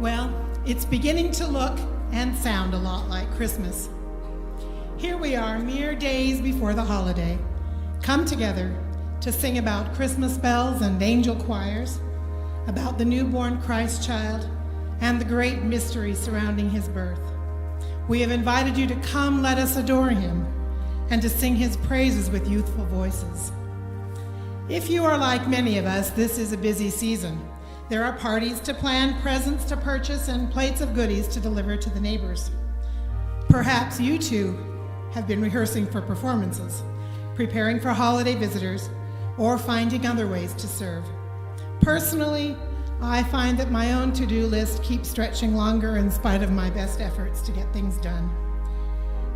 Well, it's beginning to look and sound a lot like Christmas. Here we are, mere days before the holiday, come together to sing about Christmas bells and angel choirs, about the newborn Christ child, and the great mystery surrounding his birth. We have invited you to come, let us adore him, and to sing his praises with youthful voices. If you are like many of us, this is a busy season. There are parties to plan, presents to purchase, and plates of goodies to deliver to the neighbors. Perhaps you too have been rehearsing for performances, preparing for holiday visitors, or finding other ways to serve. Personally, I find that my own to-do list keeps stretching longer in spite of my best efforts to get things done.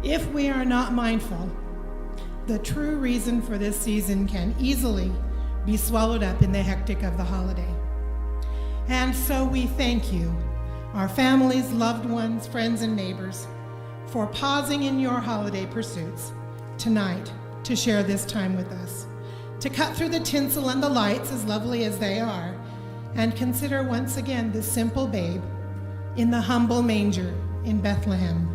If we are not mindful, the true reason for this season can easily be swallowed up in the hectic of the holiday. And so we thank you, our families, loved ones, friends, and neighbors, for pausing in your holiday pursuits tonight to share this time with us, to cut through the tinsel and the lights, as lovely as they are, and consider once again the simple babe in the humble manger in Bethlehem.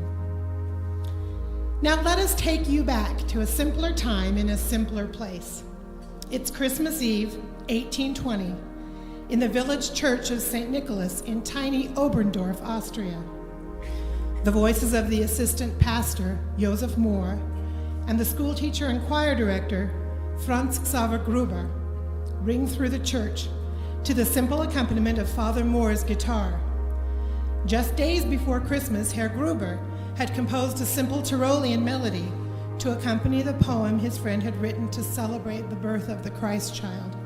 Now let us take you back to a simpler time in a simpler place. It's Christmas Eve, 1820, in the village church of St. Nicholas in tiny Oberndorf, Austria. The voices of the assistant pastor, Joseph Mohr, and the school teacher and choir director, Franz Xaver Gruber, ring through the church to the simple accompaniment of Father Mohr's guitar. Just days before Christmas, Herr Gruber had composed a simple Tyrolean melody to accompany the poem his friend had written to celebrate the birth of the Christ child.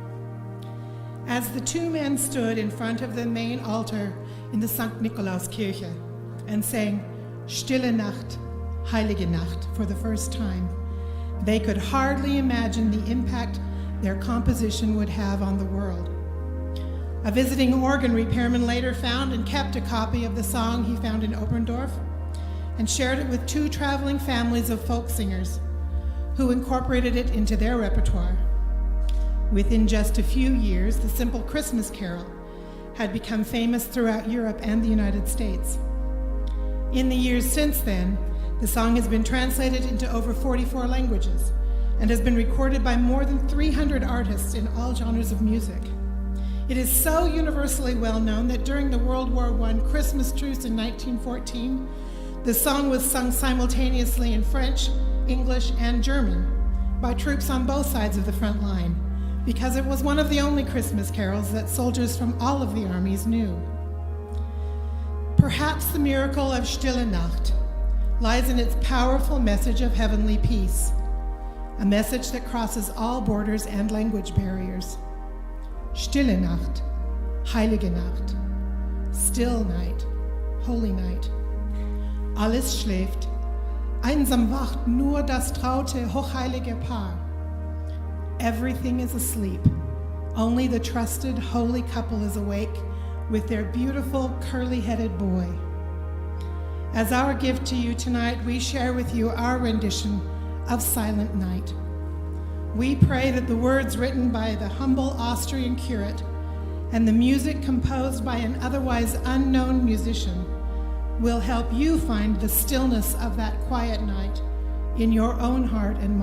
As the two men stood in front of the main altar in the St. Nikolauskirche and sang Stille Nacht, Heilige Nacht for the first time, they could hardly imagine the impact their composition would have on the world. A visiting organ repairman later found and kept a copy of the song he found in Oberndorf and shared it with two traveling families of folk singers who incorporated it into their repertoire. Within just a few years, the simple Christmas carol had become famous throughout Europe and the United States. In the years since then, the song has been translated into over 44 languages and has been recorded by more than 300 artists in all genres of music. It is so universally well known that during the World War I Christmas truce in 1914, the song was sung simultaneously in French, English, and German by troops on both sides of the front line, because it was one of the only Christmas carols that soldiers from all of the armies knew. Perhaps the miracle of Stille Nacht lies in its powerful message of heavenly peace, a message that crosses all borders and language barriers. Stille Nacht, Heilige Nacht, still night, holy night. Alles schläft, einsam wacht nur das traute, hochheilige Paar. Everything is asleep. Only the trusted, holy couple is awake with their beautiful, curly-headed boy. As our gift to you tonight, we share with you our rendition of Silent Night. We pray that the words written by the humble Austrian curate and the music composed by an otherwise unknown musician will help you find the stillness of that quiet night in your own heart and mind.